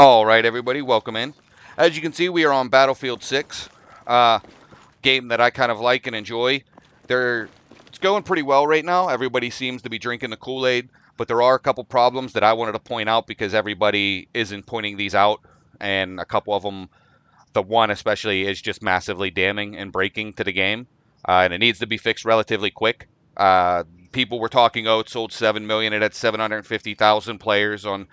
All right, everybody, welcome in. As you can see, we are on Battlefield 6, game that I kind of like and enjoy. It's going pretty well right now. Everybody seems to be drinking the Kool Aid, but there are a couple problems that I wanted to point out because everybody isn't pointing these out, and a couple of them, the one especially, is just massively damning and breaking to the game, and it needs to be fixed relatively quick. Uh, People were talking, oh, it sold 7 million, it had 750,000 players on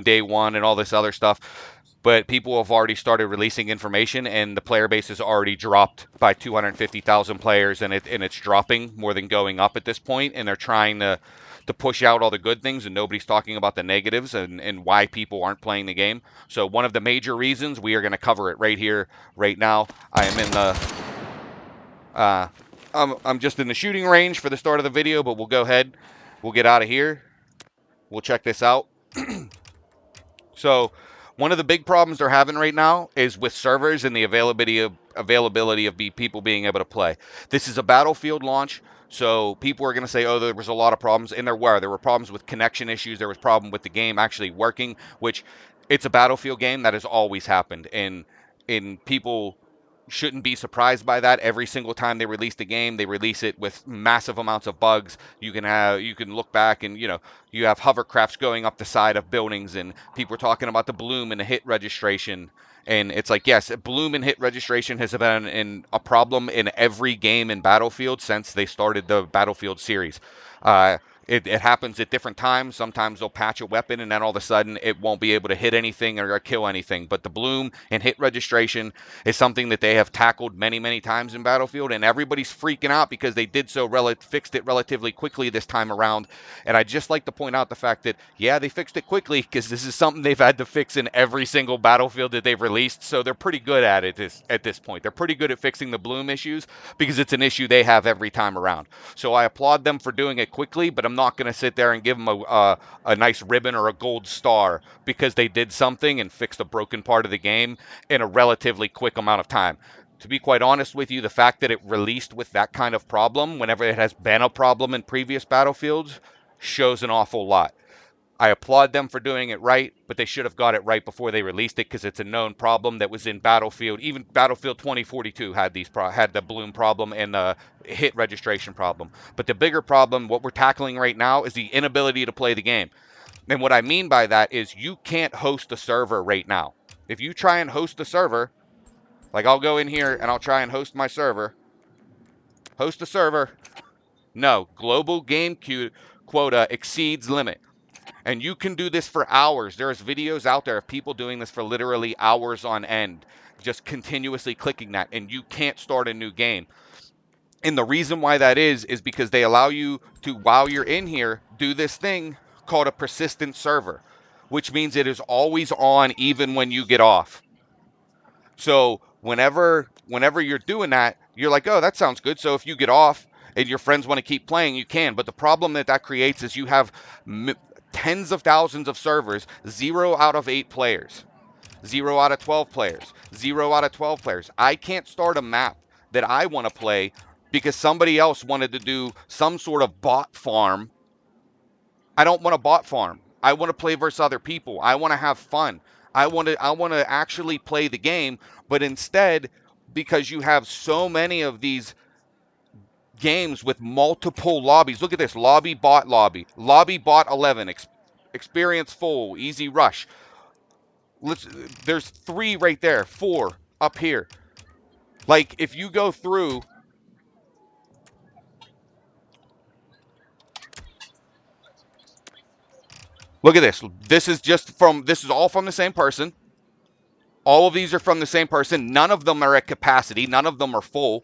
day one, and all this other stuff. But people have already started releasing information, and the player base has already dropped by 250,000 players, and it's dropping more than going up at this point. And they're trying to push out all the good things, and nobody's talking about the negatives and why people aren't playing the game. So one of the major reasons, we are going to cover it right here, right now. I am in the uh, I'm just in the shooting range for the start of the video, but we'll go ahead. We'll get out of here. We'll check this out. So one of the big problems they're having right now is with servers and the availability of people being able to play. This is a Battlefield launch, so people are going to say, "Oh, there was a lot of problems," and there were. There were problems with connection issues. There was problem with the game actually working, which it's a Battlefield game that has always happened, and people shouldn't be surprised by that. Every single time they release the game, they release it with massive amounts of bugs. You can look back and you have hovercrafts going up the side of buildings, and people are talking about the bloom and the hit registration. And it's like, yes, bloom and hit registration has been a problem in every game in Battlefield since they started the Battlefield series. It happens at different times. Sometimes they'll patch a weapon and then all of a sudden it won't be able to hit anything or kill anything. But the bloom and hit registration is something that they have tackled many, many times in Battlefield, and everybody's freaking out because they did so fixed it relatively quickly this time around. And I just like to point out the fact that, yeah, they fixed it quickly because this is something they've had to fix in every single Battlefield that they've released. So they're pretty good at it at this point. They're pretty good at fixing the bloom issues because it's an issue they have every time around. So I applaud them for doing it quickly, but I'm not going to sit there and give them a nice ribbon or a gold star because they did something and fixed a broken part of the game in a relatively quick amount of time. To be quite honest with you, the fact that it released with that kind of problem, whenever it has been a problem in previous Battlefields, shows an awful lot. I applaud them for doing it right, but they should have got it right before they released it because it's a known problem that was in Battlefield. Even Battlefield 2042 had the bloom problem and the hit registration problem. But the bigger problem, what we're tackling right now, is the inability to play the game. And what I mean by that is you can't host a server right now. If you try and host a server, like I'll go in here and I'll try and host my server, host a server. No, global game quota exceeds limit. And you can do this for hours. There's videos out there of people doing this for literally hours on end, just continuously clicking that, and you can't start a new game. And the reason why that is because they allow you to, while you're in here, do this thing called a persistent server, which means it is always on even when you get off. So whenever you're doing that, you're like, oh, that sounds good. So if you get off and your friends want to keep playing, you can. But the problem that creates is you have tens of thousands of servers, 0 out of 8 players, 0 out of 12 players, 0 out of 12 players. I can't start a map that I want to play because somebody else wanted to do some sort of bot farm. I don't want a bot farm. I want to play versus other people. I want to have fun. I want to actually play the game, but instead, because you have so many of these games with multiple lobbies. Look at this: lobby bot 11, experience full, easy rush. Let's There's 3 right there, 4 up here. Like if you go through, look at this. This is all from the same person. All of these are from the same person. None of them are at capacity. None of them are full.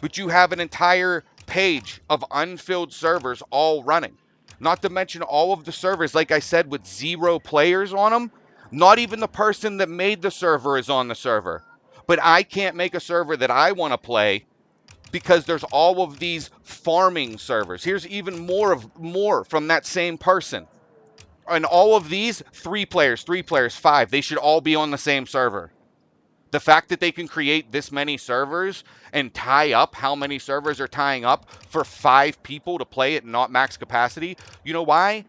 But you have an entire page of unfilled servers all running. Not to mention all of the servers, like I said, with 0 players on them. Not even the person that made the server is on the server. But I can't make a server that I want to play because there's all of these farming servers. Here's even more from that same person. And all of these, 3 players, 5, they should all be on the same server. The fact that they can create this many servers and tie up how many servers are tying up for 5 people to play at not max capacity, you know why?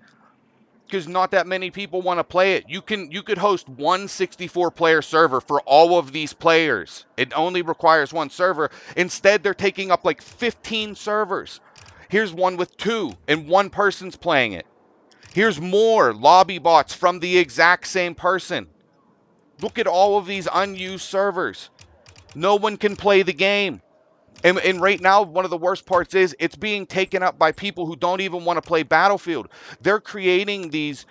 because not that many people want to play it. You could host one 64-player server for all of these players. It only requires one server. Instead, they're taking up like 15 servers. Here's one with 2 and one person's playing it. Here's more lobby bots from the exact same person. Look at all of these unused servers. No one can play the game. And right now, one of the worst parts is it's being taken up by people who don't even want to play Battlefield. They're creating these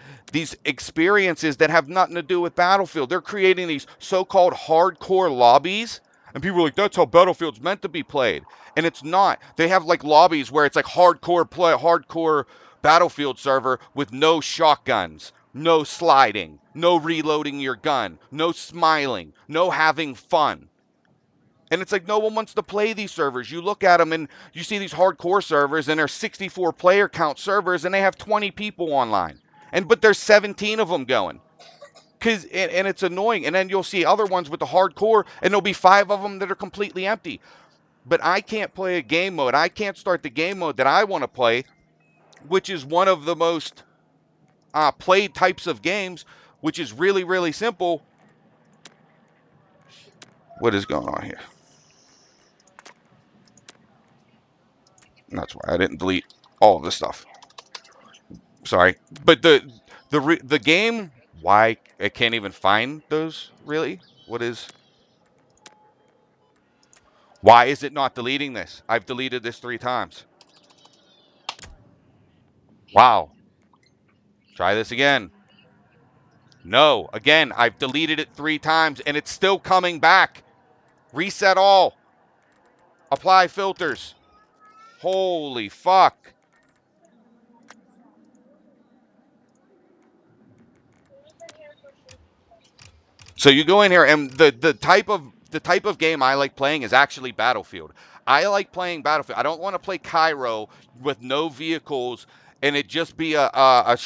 experiences that have nothing to do with Battlefield. They're creating these so-called hardcore lobbies, and people are like, that's how Battlefield's meant to be played. And it's not. They have like lobbies where it's like hardcore Battlefield server with no shotguns, no sliding, no reloading your gun, no smiling, no having fun. And it's like no one wants to play these servers. You look at them and you see these hardcore servers and they're 64 player count servers and they have 20 people online. But there's 17 of them going. And it's annoying. And then you'll see other ones with the hardcore and there'll be 5 of them that are completely empty. But I can't play a game mode. I can't start the game mode that I want to play, which is one of the most played types of games, which is really, really simple. What is going on here? That's why I didn't delete all of this stuff. Sorry, but the game, why I can't even find those, really? Why is it not deleting this? I've deleted this 3 times. Wow. Try this again. No, again, I've deleted it 3 times and it's still coming back. Reset all. Apply filters. Holy fuck. So you go in here, and the type of game I like playing is actually Battlefield. I like playing Battlefield. I don't want to play Cairo with no vehicles and it just be a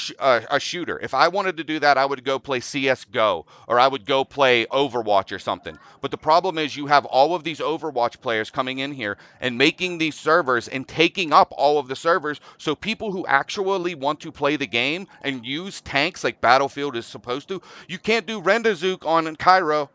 shooter. If I wanted to do that, I would go play CS:GO or I would go play Overwatch or something. But the problem is you have all of these Overwatch players coming in here and making these servers and taking up all of the servers. So people who actually want to play the game and use tanks like Battlefield is supposed to, you can't do Rendazook on Cairo.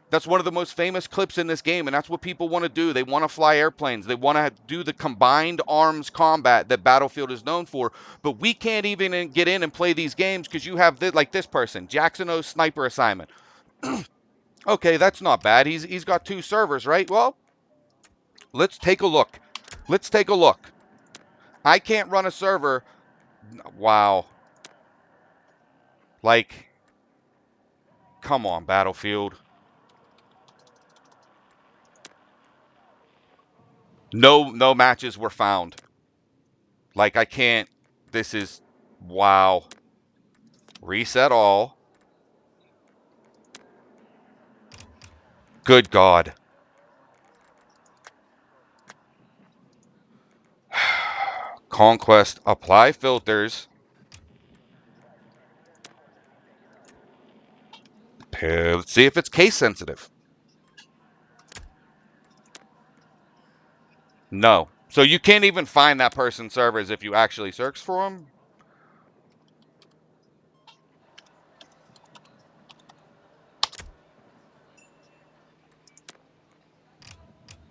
That's one of the most famous clips in this game, and that's what people want to do. They want to fly airplanes. They want to do the combined arms combat that Battlefield is known for. But we can't even get in and play these games because you have like this person, Jackson O's sniper assignment. Okay, that's not bad. He's got 2 servers, right? Well, let's take a look. Let's take a look. I can't run a server. Wow. Like, come on, Battlefield. No matches were found. Like, I can't. This is, wow. Reset all. Good God. Conquest, apply filters. Let's see if it's case sensitive. No. So you can't even find that person's servers if you actually search for them?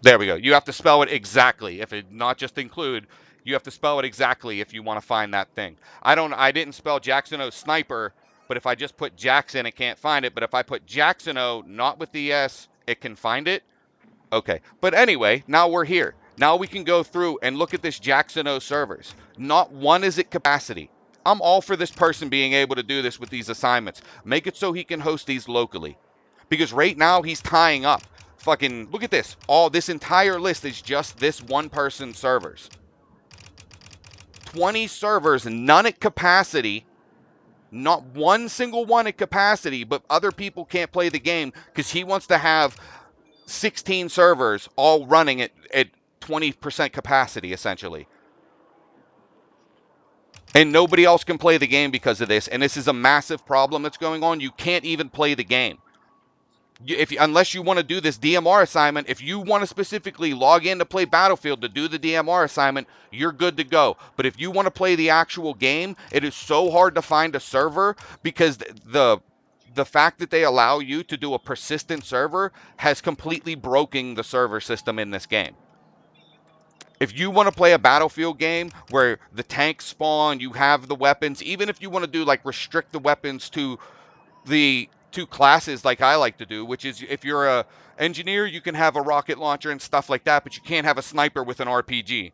There we go. You have to spell it exactly. If it not just include, you have to spell it exactly if you want to find that thing. I didn't spell Jackson O sniper, but if I just put Jackson, it can't find it. But if I put Jackson O, not with the S, it can find it. Okay. But anyway, now we're here. Now we can go through and look at this Jackson O servers. Not one is at capacity. I'm all for this person being able to do this with these assignments. Make it so he can host these locally. Because right now he's tying up. Fucking look at this. All this entire list is just this one person's servers. 20 servers, none at capacity. Not one single one at capacity, but other people can't play the game because he wants to have 16 servers all running at 20% capacity, essentially. And nobody else can play the game because of this. And this is a massive problem that's going on. You can't even play the game. If unless you want to do this DMR assignment, if you want to specifically log in to play Battlefield to do the DMR assignment, you're good to go. But if you want to play the actual game, it is so hard to find a server because the fact that they allow you to do a persistent server has completely broken the server system in this game. If you want to play a Battlefield game where the tanks spawn, you have the weapons, even if you want to do like restrict the weapons to the two classes like I like to do, which is if you're a engineer, you can have a rocket launcher and stuff like that, but you can't have a sniper with an RPG.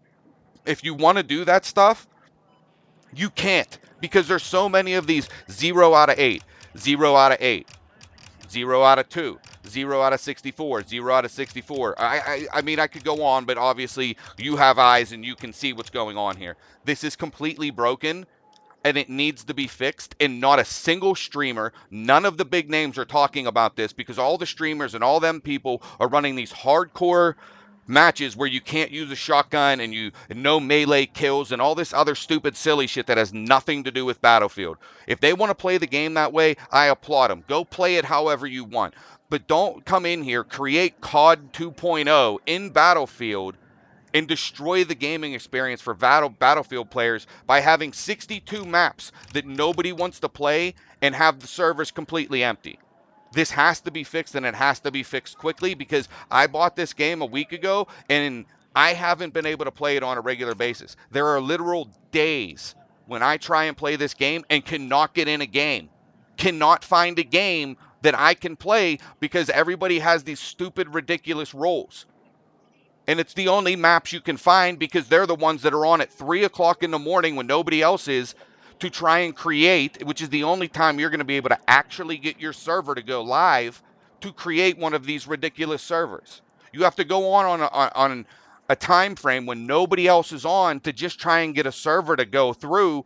If you want to do that stuff, you can't because there's so many of these 0 out of 8, 0 out of 8, 0 out of 2, 0 out of 64, 0 out of 64. I mean, I could go on, but obviously you have eyes and you can see what's going on here. This is completely broken and it needs to be fixed. And not a single streamer, none of the big names are talking about this because all the streamers and all them people are running these hardcore matches where you can't use a shotgun and you no melee kills and all this other stupid silly shit that has nothing to do with Battlefield. If they want to play the game that way, I applaud them. Go play it however you want. But don't come in here, create COD 2.0 in Battlefield and destroy the gaming experience for Battlefield players by having 62 maps that nobody wants to play and have the servers completely empty. This has to be fixed and it has to be fixed quickly because I bought this game a week ago and I haven't been able to play it on a regular basis. There are literal days when I try and play this game and cannot get in a game, cannot find a game that I can play because everybody has these stupid, ridiculous roles. And it's the only maps you can find because they're the ones that are on at 3 o'clock in the morning when nobody else is to try and create, which is the only time you're going to be able to actually get your server to go live to create one of these ridiculous servers. You have to go on a time frame when nobody else is on to just try and get a server to go through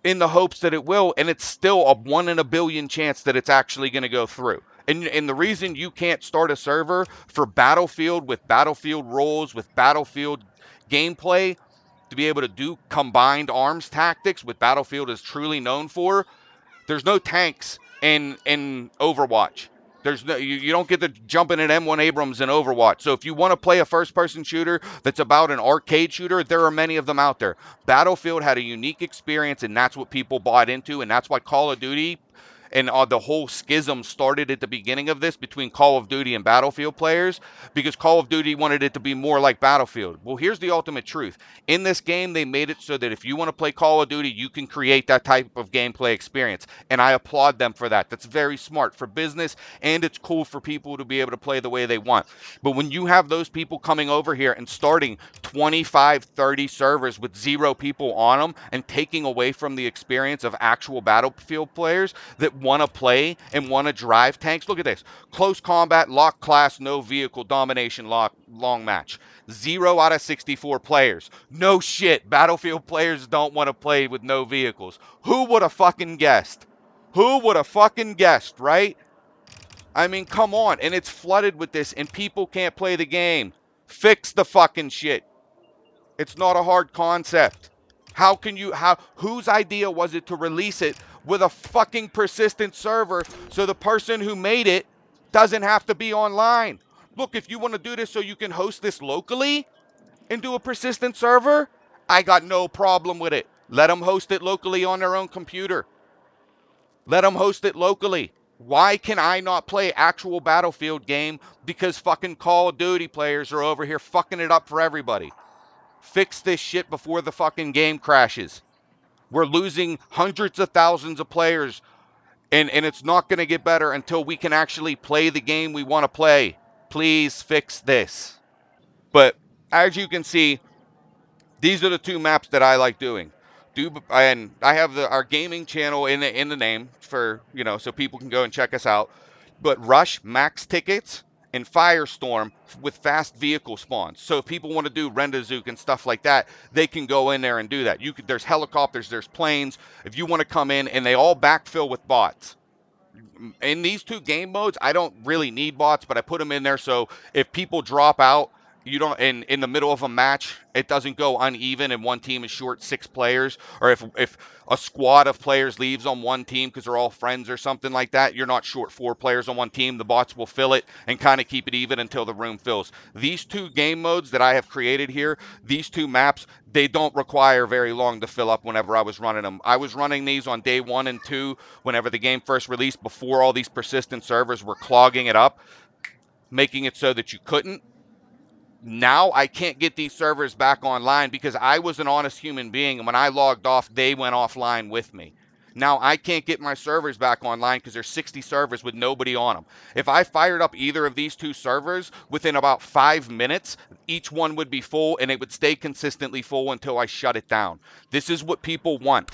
in the hopes that it will, and it's still a 1 in a billion chance that it's actually going to go through. And the reason you can't start a server for Battlefield with Battlefield roles, with Battlefield gameplay, to be able to do combined arms tactics, what Battlefield is truly known for, there's no tanks in Overwatch. There's no you don't get to jump in an M1 Abrams in Overwatch. So if you want to play a first-person shooter that's about an arcade shooter, there are many of them out there. Battlefield had a unique experience, and that's what people bought into, and that's why Call of Duty and the whole schism started at the beginning of this between Call of Duty and Battlefield players because Call of Duty wanted it to be more like Battlefield. Well, here's the ultimate truth. In this game, they made it so that if you want to play Call of Duty, you can create that type of gameplay experience. And I applaud them for that. That's very smart for business, and it's cool for people to be able to play the way they want. But when you have those people coming over here and starting 25, 30 servers with 0 people on them and taking away from the experience of actual Battlefield players that want to play and want to drive tanks. Look at this. Close combat, lock class, no vehicle, domination, lock, long match. 0 out of 64 players. No shit. Battlefield players don't want to play with no vehicles. Who would have fucking guessed? Who would have fucking guessed, right? I mean, come on. And it's flooded with this, and people can't play the game. Fix the fucking shit. It's not a hard concept. Whose idea was it to release it with a fucking persistent server so the person who made it doesn't have to be online? Look, if you want to do this so you can host this locally and do a persistent server, I got no problem with it. Let them host it locally on their own computer. Let them host it locally. Why can I not play actual Battlefield game because fucking Call of Duty players are over here fucking it up for everybody? Fix this shit before the fucking game crashes. We're losing hundreds of thousands of players, and it's not going to get better until we can actually play the game we want to play. Please fix this. But as you can see, these are the two maps that I like doing. And I have our gaming channel in the name for so people can go and check us out. But Rush max tickets and Firestorm with fast vehicle spawns. So if people want to do Rendazook and stuff like that, they can go in there and do that. There's helicopters, there's planes. If you want to come in, and they all backfill with bots. In these two game modes, I don't really need bots, but I put them in there so if people drop out You don't in the middle of a match, it doesn't go uneven and one team is short 6 players, or if a squad of players leaves on one team because they're all friends or something like that, you're not short 4 players on one team. The bots will fill it and kind of keep it even until the room fills. These two game modes that I have created here, these two maps, they don't require very long to fill up. Whenever I was running them, I was running these on day 1 and 2 whenever the game first released, before all these persistent servers were clogging it up, making it so that you couldn't. Now I can't get these servers back online because I was an honest human being, and when I logged off, they went offline with me. Now I can't get my servers back online because there's 60 servers with nobody on them. If I fired up either of these two servers within about 5 minutes, each one would be full and it would stay consistently full until I shut it down. This is what people want.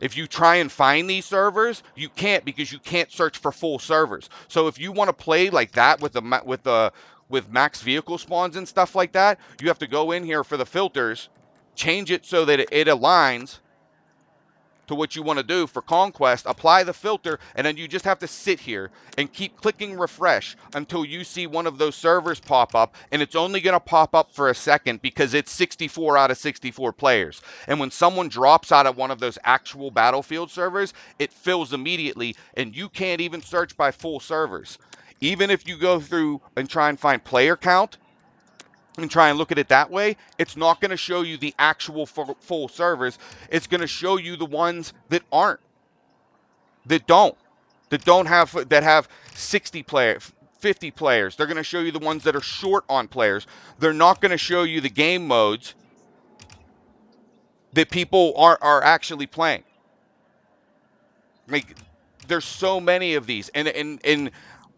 If you try and find these servers, you can't, because you can't search for full servers. So if you want to play like that with max vehicle spawns and stuff like that, you have to go in here for the filters, change it so that it aligns to what you want to do for Conquest, apply the filter, and then you just have to sit here and keep clicking refresh until you see one of those servers pop up, and it's only going to pop up for a second because it's 64 out of 64 players. And when someone drops out of one of those actual Battlefield servers, it fills immediately, and you can't even search by full servers. Even if you go through and try and find player count, and try and look at it that way, it's not going to show you the actual full servers. It's going to show you the ones that aren't, that don't, that have 60 players, 50 players. They're going to show you the ones that are short on players. They're not going to show you the game modes that people are actually playing. Like, there's so many of these, and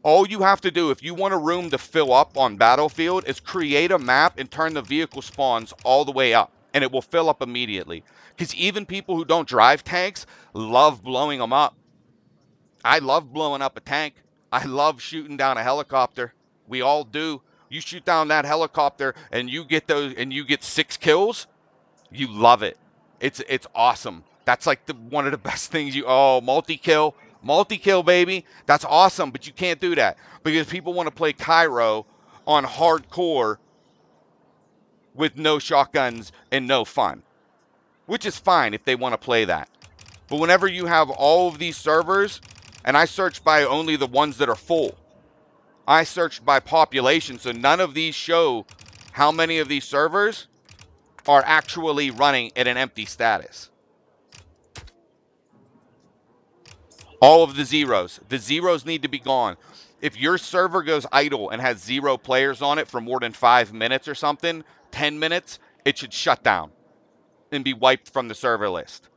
all you have to do if you want a room to fill up on Battlefield is create a map and turn the vehicle spawns all the way up, and it will fill up immediately. Because even people who don't drive tanks love blowing them up. I love blowing up a tank. I love shooting down a helicopter. We all do. You shoot down that helicopter and you get 6 kills, you love it. It's awesome. That's like one of the best things. Multi-kill, baby. That's awesome. But you can't do that because people want to play Cairo on hardcore with no shotguns and no fun, which is fine if they want to play that. But whenever you have all of these servers, and I search by only the ones that are full, I searched by population, so none of these show how many of these servers are actually running at an empty status. All of the zeros need to be gone. If your server goes idle and has 0 players on it for more than 5 minutes or something, 10 minutes, it should shut down and be wiped from the server list.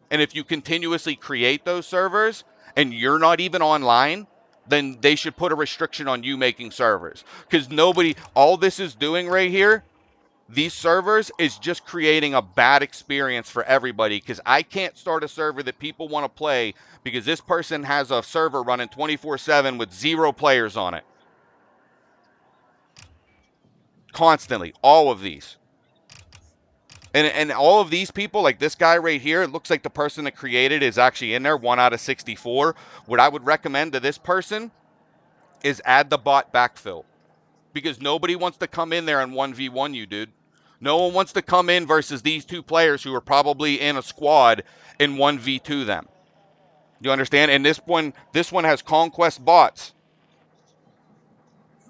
And if you continuously create those servers and you're not even online, then they should put a restriction on you making servers. Because all this is doing right here, these servers, is just creating a bad experience for everybody, because I can't start a server that people want to play because this person has a server running 24/7 with 0 players on it. Constantly. All of these. And all of these people, like this guy right here, it looks like the person that created is actually in there, 1 out of 64. What I would recommend to this person is add the bot backfill, because nobody wants to come in there and 1v1 you, dude. No one wants to come in versus these 2 players who are probably in a squad and 1v2 them. You understand? And this one has Conquest bots,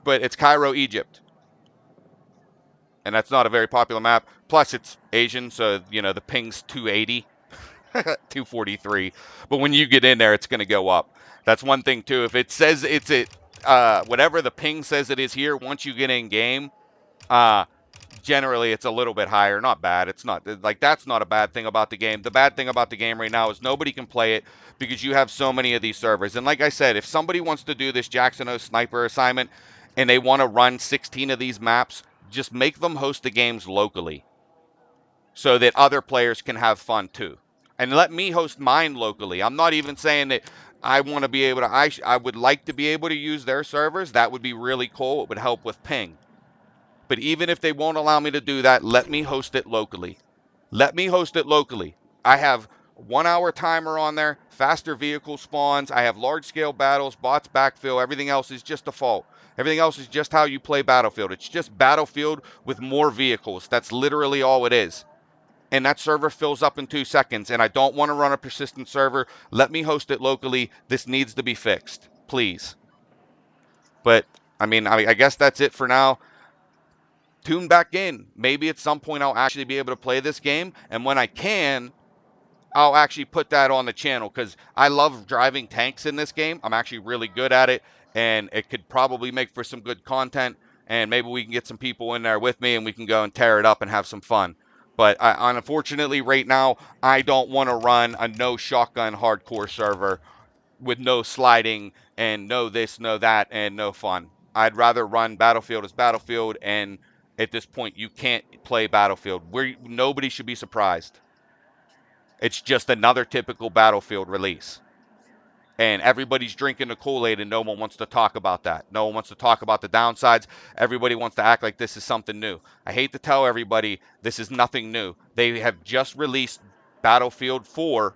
but it's Cairo, Egypt. And that's not a very popular map. Plus, it's Asian, so, the ping's 280, 243. But when you get in there, it's going to go up. That's one thing, too. If it says whatever the ping says it is here, once you get in game, generally it's a little bit higher. Not bad. It's not like, that's not a bad thing about the game. The bad thing about the game right now is nobody can play it because you have so many of these servers. And like I said, if somebody wants to do this Jackson O sniper assignment and they want to run 16 of these maps, just make them host the games locally so that other players can have fun too. And let me host mine locally. I'm not even saying that I want to be able to, I would like to be able to use their servers. That would be really cool. It would help with ping. But even if they won't allow me to do that, let me host it locally. Let me host it locally. I have 1 hour timer on there, faster vehicle spawns. I have large scale battles, bots backfill. Everything else is just default. Everything else is just how you play Battlefield. It's just Battlefield with more vehicles. That's literally all it is. And that server fills up in 2 seconds. And I don't want to run a persistent server. Let me host it locally. This needs to be fixed, please. But I mean, I guess that's it for now. Tune back in. Maybe at some point I'll actually be able to play this game. And when I can, I'll actually put that on the channel because I love driving tanks in this game. I'm actually really good at it, and it could probably make for some good content. And maybe we can get some people in there with me, and we can go and tear it up and have some fun. But unfortunately, right now, I don't want to run a no shotgun hardcore server with no sliding and no this, no that, and no fun. I'd rather run Battlefield as Battlefield, and at this point, you can't play Battlefield. Nobody should be surprised. It's just another typical Battlefield release. And everybody's drinking the Kool Aid, and no one wants to talk about that. No one wants to talk about the downsides. Everybody wants to act like this is something new. I hate to tell everybody this is nothing new. They have just released Battlefield 4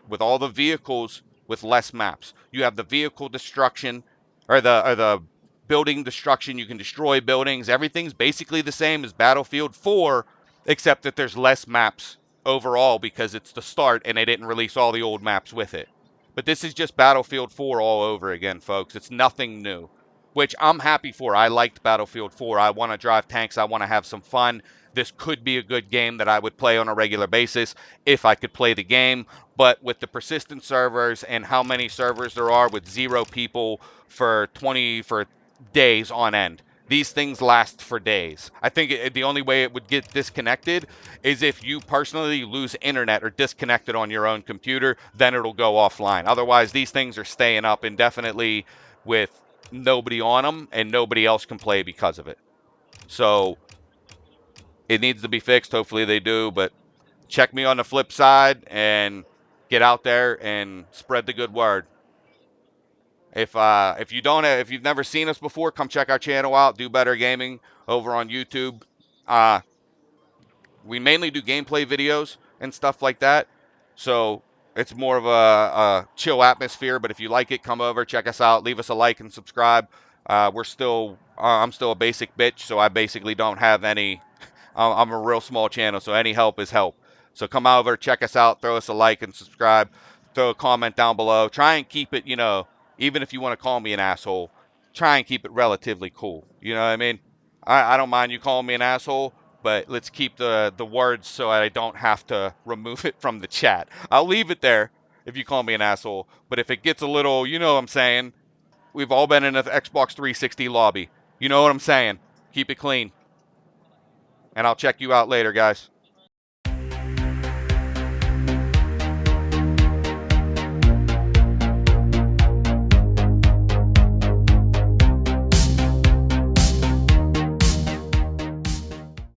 with all the vehicles with less maps. You have the vehicle destruction or the building destruction. You can destroy buildings. Everything's basically the same as Battlefield 4, except that there's less maps overall because it's the start and they didn't release all the old maps with it. But this is just Battlefield 4 all over again, folks. It's nothing new, which I'm happy for. I liked Battlefield 4. I want to drive tanks. I want to have some fun. This could be a good game that I would play on a regular basis if I could play the game. But with the persistent servers and how many servers there are with 0 people for days on end, these things last for days. I think the only way it would get disconnected is if you personally lose internet or disconnected on your own computer, then it'll go offline. Otherwise, these things are staying up indefinitely with nobody on them, and nobody else can play because of it. So it needs to be fixed. Hopefully they do, but check me on the flip side and get out there and spread the good word. If you've never seen us before, come check our channel out. Do Better Gaming over on YouTube. Uh, we mainly do gameplay videos and stuff like that. So it's more of a chill atmosphere. But if you like it, come over, check us out, leave us a like and subscribe. I'm still a basic bitch, so I basically don't have any. I'm a real small channel, so any help is help. So come over, check us out, throw us a like and subscribe, throw a comment down below. Try and keep it, even if you want to call me an asshole, try and keep it relatively cool. You know what I mean? I don't mind you calling me an asshole, but let's keep the words so I don't have to remove it from the chat. I'll leave it there if you call me an asshole, but if it gets a little, you know what I'm saying, we've all been in an Xbox 360 lobby. You know what I'm saying? Keep it clean. And I'll check you out later, guys.